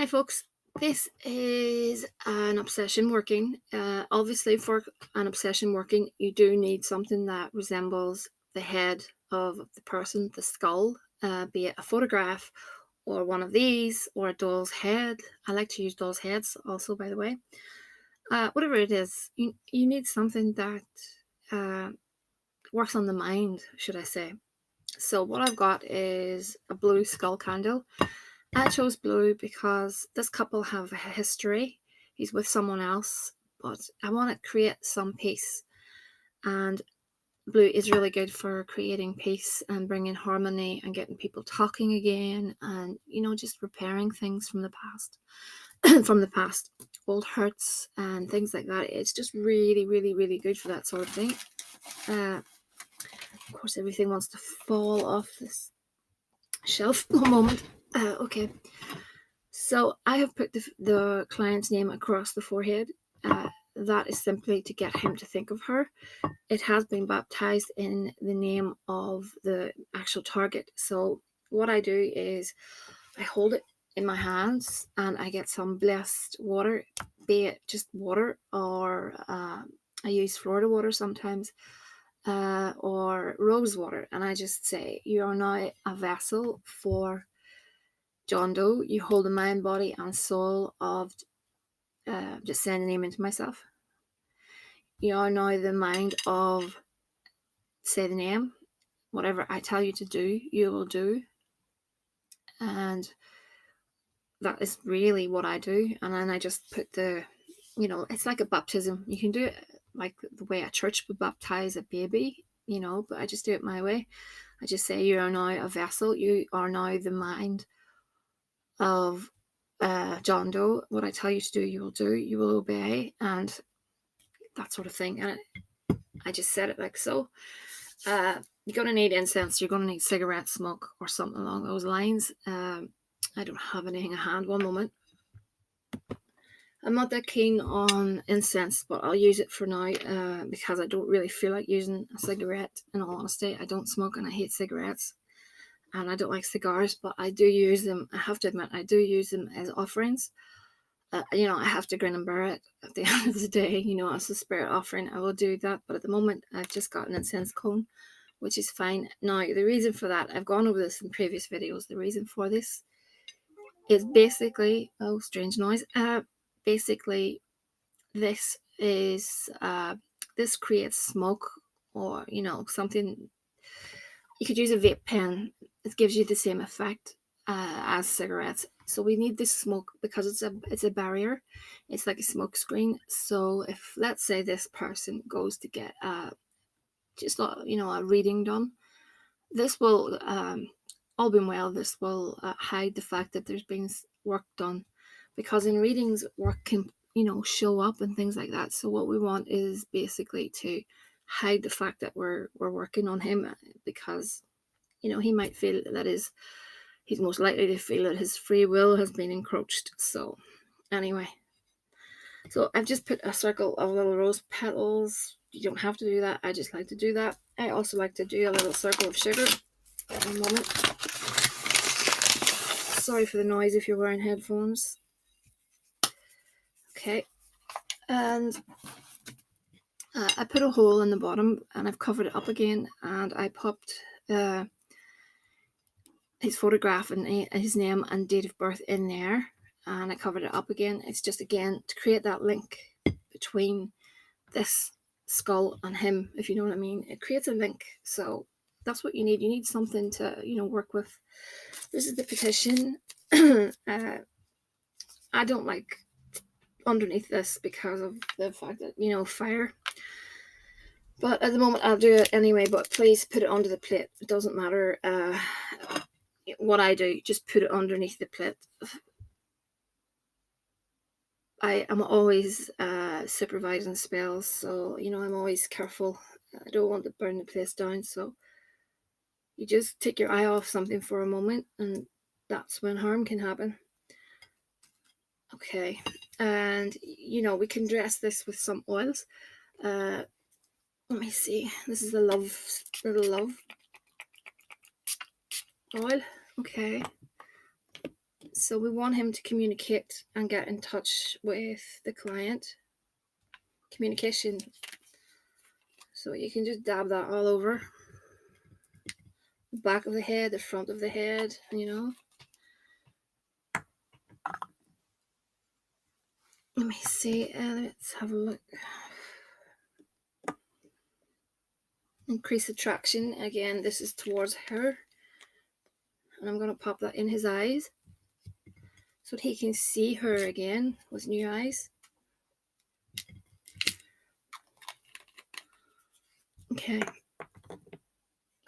Hi, folks. This is an obsession working. Obviously, for an obsession working, you do need something that resembles the head of the person, the skull, be it a photograph or one of these or a doll's head. I like to use doll's heads also, by the way. Whatever it is, you need something that uh, works on the mind, should I say. So, what I've got is a blue skull candle. I chose blue because this couple have a history. He's with someone else, but I want to create some peace. And blue is really good for creating peace and bringing harmony and getting people talking again and, just repairing things from the past. From the past, old hurts and things like that. It's just really, really, really good for that sort of thing. Of course, everything wants to fall off this shelf. One moment. Okay. So I have put the client's name across the forehead. That is simply to get him to think of her. It has been baptized in the name of the actual target. So what I do is I hold it in my hands and I get some blessed water, be it just water or I use Florida water sometimes, or rose water. And I just say, you are now a vessel for John Doe. You hold the mind, body, and soul of, just saying the name into myself. You are now the mind of, say the name. Whatever I tell you to do, you will do. And that is really what I do. And then I just put it's like a baptism. You can do it like the way a church would baptize a baby, but I just do it my way. I just say, you are now a vessel. You are now the mind of John Doe. What I tell you to do, you will do. You will obey, and that sort of thing. And I just said it like so. You're going to need incense. You're going to need cigarette smoke or something along those lines. I don't have anything at hand. One moment. I'm not that keen on incense, but I'll use it for now because I don't really feel like using a cigarette. In all honesty, I don't smoke and I hate cigarettes. And I don't like cigars, but I do use them. I have to admit, I do use them as offerings. I have to grin and bear it at the end of the day, as a spirit offering. I will do that. But at the moment, I've just got an incense cone, which is fine. Now, the reason for that, I've gone over this in previous videos. The reason for this is basically, oh, strange noise. Basically, this is, this creates smoke or, something. You could use a vape pen. It gives you the same effect as cigarettes. So we need this smoke because it's a barrier. It's like a smoke screen. So if, let's say, this person goes to get just a reading done, this will, all being well, this will hide the fact that there's been work done, because in readings work can show up and things like that. So what we want is basically to hide the fact that we're working on him, because he might feel that he's most likely to feel that his free will has been encroached. So anyway, so I've just put a circle of little rose petals. You don't have to do that. I just like to do that. I also like to do a little circle of sugar. One moment. Sorry for the noise if you're wearing headphones. Okay. And I put a hole in the bottom and I've covered it up again, and I popped his photograph and his name and date of birth in there, and I covered it up again. It's just, again, to create that link between this skull and him, if you know what I mean. It creates a link. So that's what you need. You need something to work with. This is the petition. I don't like underneath this because of the fact that fire, but at the moment I'll do it anyway. But please put it under the plate. It doesn't matter what I do, just put it underneath the plate. I am always supervising spells, so I'm always careful. I don't want to burn the place down, so you just take your eye off something for a moment, and that's when harm can happen. Okay, and we can dress this with some oils. Let me see. This is the little love oil. Okay, So we want him to communicate and get in touch with the client. Communication. So you can just dab that all over the back of the head, the front of the head, you know. Let me see. Let's have a look. Increase attraction. Again, this is towards her. And I'm going to pop that in his eyes so that he can see her again with new eyes. Okay.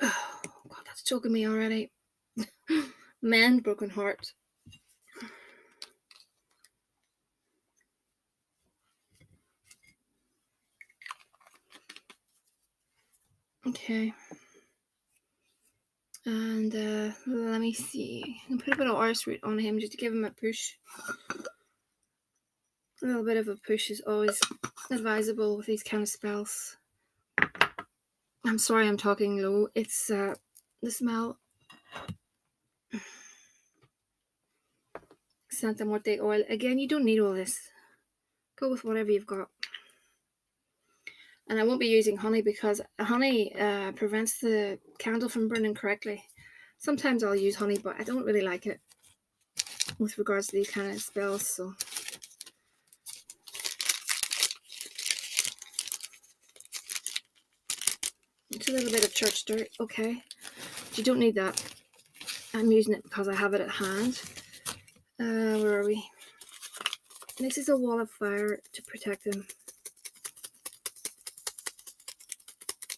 Oh, God, that's choking me already. Man, broken heart. Okay. And let me see. I can put a bit of arse root on him just to give him a push. A little bit of a push is always advisable with these kind of spells. I'm sorry I'm talking low. It's the smell. Santa Muerte oil. Again, you don't need all this. Go with whatever you've got. And I won't be using honey because honey prevents the candle from burning correctly. Sometimes I'll use honey, but I don't really like it with regards to these kind of spells. So it's a little bit of church dirt, okay? But you don't need that. I'm using it because I have it at hand. Where are we? This is a wall of fire to protect him.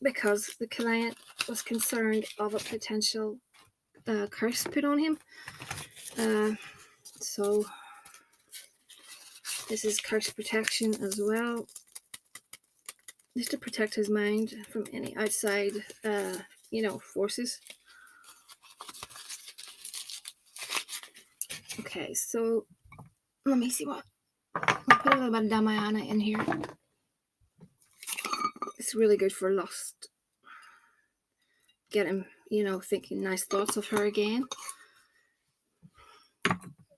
Because the client was concerned of a potential curse put on him. So this is curse protection as well. Just to protect his mind from any outside, forces. Okay, so let me see what. I'll put a little bit of Damayana in here. It's really good for lust. Get him, thinking nice thoughts of her again.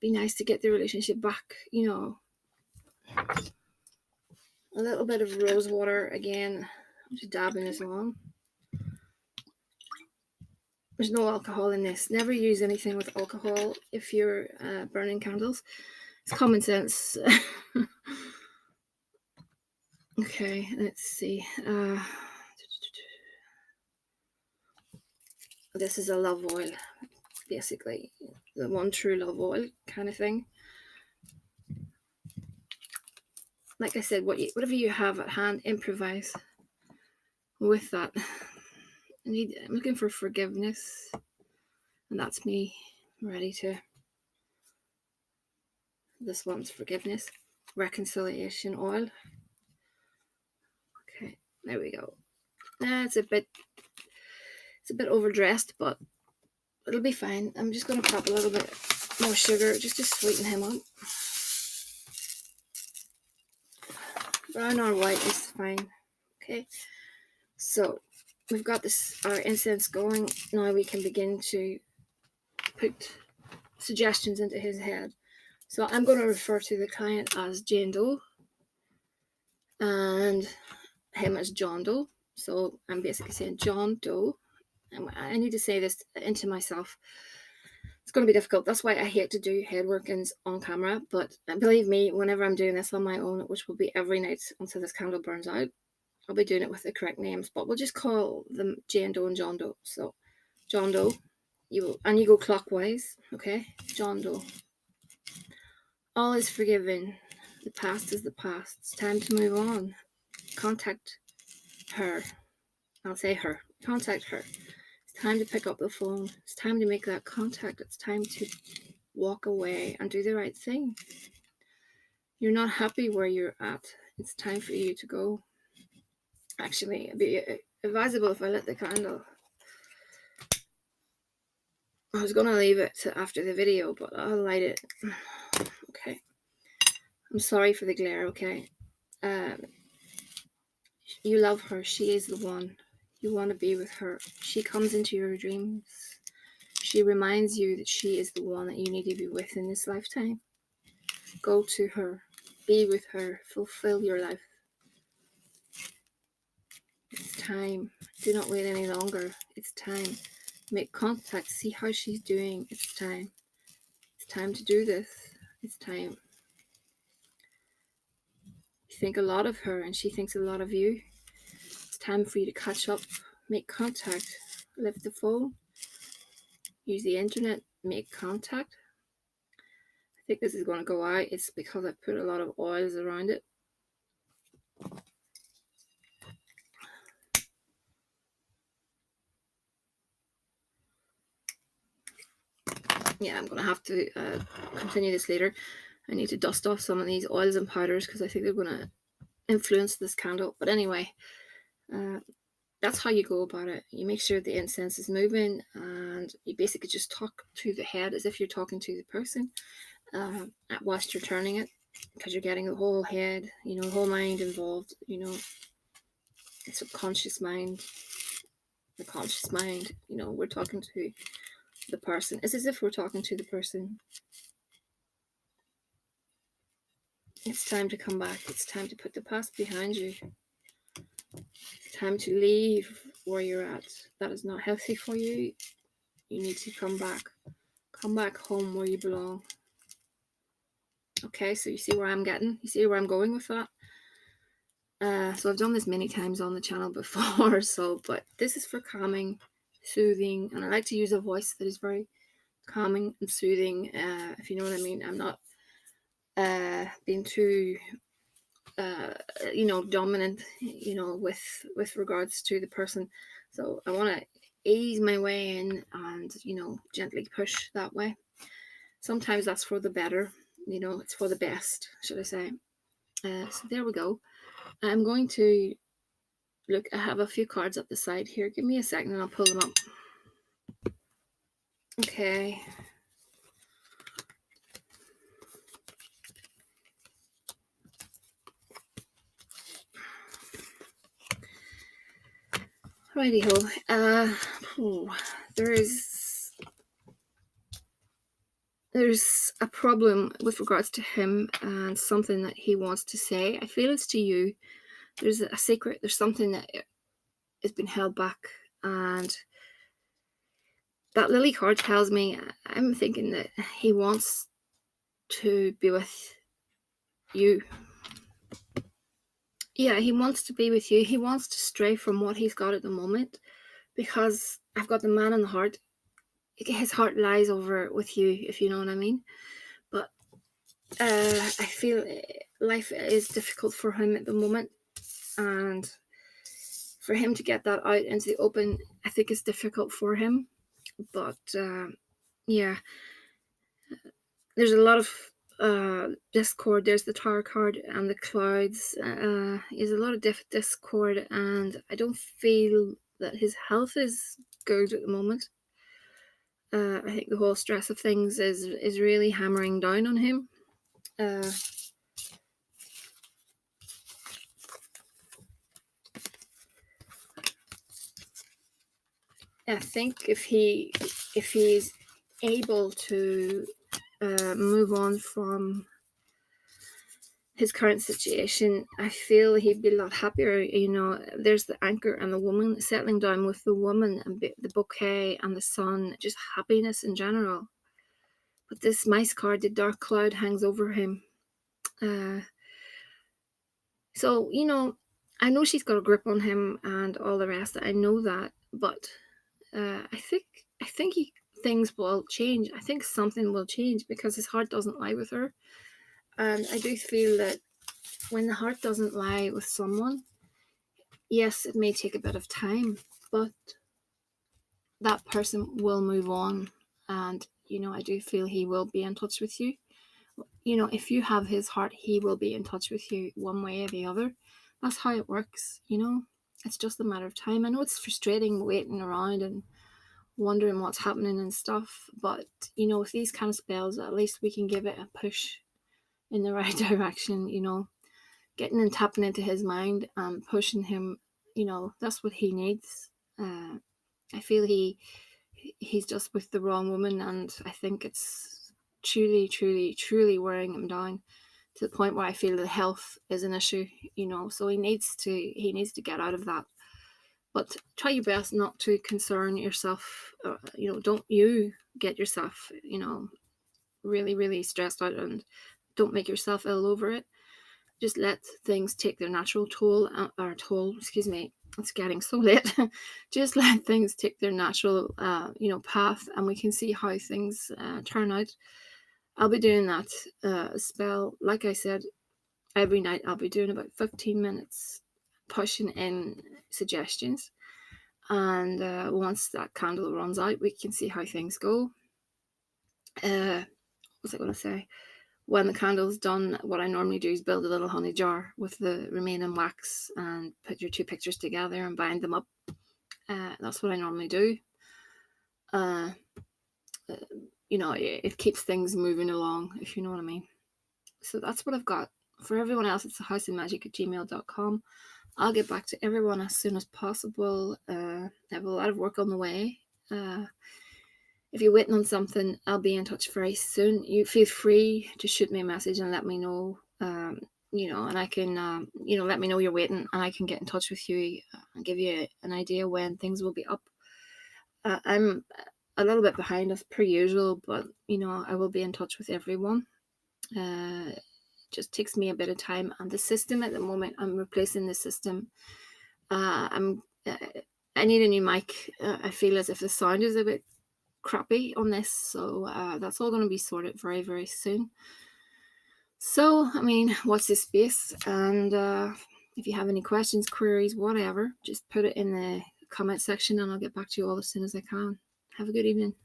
Be nice to get the relationship back, A little bit of rose water again. I'm just dabbing this on. There's no alcohol in this. Never use anything with alcohol if you're burning candles. It's common sense. Okay, let's see. This is a love oil, basically. The one true love oil kind of thing. Like I said, whatever you have at hand, improvise with that. I'm looking for forgiveness, and that's me ready to. This one's forgiveness, reconciliation oil. Okay, there we go. It's a bit overdressed, but it'll be fine. I'm just going to pop a little bit more sugar just to sweeten him up. Brown or white is fine. Okay, so we've got our incense going. Now we can begin to put suggestions into his head. So I'm going to refer to the client as Jane Doe and him as John Doe. So I'm basically saying John Doe. And I need to say this into myself. It's going to be difficult. That's why I hate to do head workings on camera. But believe me, whenever I'm doing this on my own, which will be every night until this candle burns out, I'll be doing it with the correct names. But we'll just call them Jane Doe and John Doe. So John Doe, you go clockwise, okay? John Doe. All is forgiven. The past is the past. It's time to move on. Contact her. I'll say her. Contact her. It's time to pick up the phone. It's time to make that contact. It's time to walk away and do the right thing. You're not happy where you're at. It's time for you to go. Actually, it'd be advisable if I lit the candle. I was going to leave it to after the video, but I'll light it. Okay. I'm sorry for the glare, okay? You love her. She is the one. You want to be with her. She comes into your dreams. She reminds you that she is the one that you need to be with in this lifetime. Go to her, be with her, fulfill your life. It's time. Do not wait any longer. It's time. Make contact, see how she's doing. It's time. It's time to do this. It's time. You think a lot of her and she thinks a lot of you. It's time for you to catch up, make contact, lift the phone, use the internet, make contact. I think this is going to go out. It's because I put a lot of oils around it. Yeah, I'm going to have to continue this later. I need to dust off some of these oils and powders because I think they're going to influence this candle. But anyway, that's how you go about it. You make sure the incense is moving, and you basically just talk to the head as if you're talking to the person whilst you're turning it, because you're getting the whole head, the whole mind involved, the subconscious mind, the conscious mind. We're talking to the person. It's as if we're talking to the person. It's time to come back. It's time to put the past behind you. It's time to leave where you're at. That is not healthy for you. You need to come back. Come back home where you belong. Okay, so you see where I'm getting? You see where I'm going with that? So I've done this many times on the channel before, but this is for calming, soothing, and I like to use a voice that is very calming and soothing, if you know what I mean. I'm not being too dominant, with regards to the person. So I want to ease my way in and, gently push that way. Sometimes that's for the better, it's for the best, should I say. So there we go. I'm going to look. I have a few cards up the side here. Give me a second and I'll pull them up. Okay. Righty ho. There's a problem with regards to him and something that he wants to say. I feel it's to you. There's a secret. There's something that has been held back, and that lily card tells me, I'm thinking that he wants to be with you. Yeah, he wants to be with you. He wants to stray from what he's got at the moment, because I've got the man in the heart. His heart lies over with you, if you know what I mean. But I feel life is difficult for him at the moment, and for him to get that out into the open, I think it's difficult for him. But yeah, there's a lot of discord. There's the Tower card and the clouds. There's a lot of discord, and I don't feel that his health is good at the moment. I think the whole stress of things is really hammering down on him. I think if he's able to move on from his current situation, I feel he'd be a lot happier. There's the anchor and the woman, settling down with the woman, and the bouquet and the sun, just happiness in general. But this mice card, the dark cloud, hangs over him. So I know she's got a grip on him and all the rest. I know that, but I think things will change. I think something will change, because his heart doesn't lie with her. And I do feel that when the heart doesn't lie with someone, yes, it may take a bit of time, but that person will move on. And, I do feel he will be in touch with you. If you have his heart, he will be in touch with you one way or the other. That's how it works, It's just a matter of time. I know it's frustrating waiting around and wondering what's happening and stuff, but with these kind of spells, at least we can give it a push in the right direction. Getting and tapping into his mind and pushing him, that's what he needs. I feel he he's just with the wrong woman, and I think it's truly wearing him down to the point where I feel that health is an issue, so he needs to get out of that. But try your best not to concern yourself. Don't you get yourself, really stressed out, and don't make yourself ill over it. Just let things take their natural toll, excuse me, it's getting so late. Just let things take their natural, path, and we can see how things turn out. I'll be doing that spell, like I said, every night. I'll be doing about 15 minutes, pushing in suggestions. And once that candle runs out, we can see how things go. What was I going to say? When the candle's done, what I normally do is build a little honey jar with the remaining wax and put your two pictures together and bind them up. That's what I normally do. It keeps things moving along, if you know what I mean. So that's what I've got. For everyone else, it's thehouseofmagick@gmail.com. I'll get back to everyone as soon as possible. I have a lot of work on the way. If you're waiting on something, I'll be in touch very soon. You feel free to shoot me a message and let me know, and I can, let me know you're waiting, and I can get in touch with you and give you an idea when things will be up. I'm a little bit behind as per usual, but, I will be in touch with everyone. It just takes me a bit of time, and the system at the moment, I'm replacing the system. I need a new mic. I feel as if the sound is a bit crappy on this, so that's all going to be sorted very soon. So watch this space, and if you have any questions, queries, whatever, just put it in the comment section and I'll get back to you all as soon as I can. Have a good evening.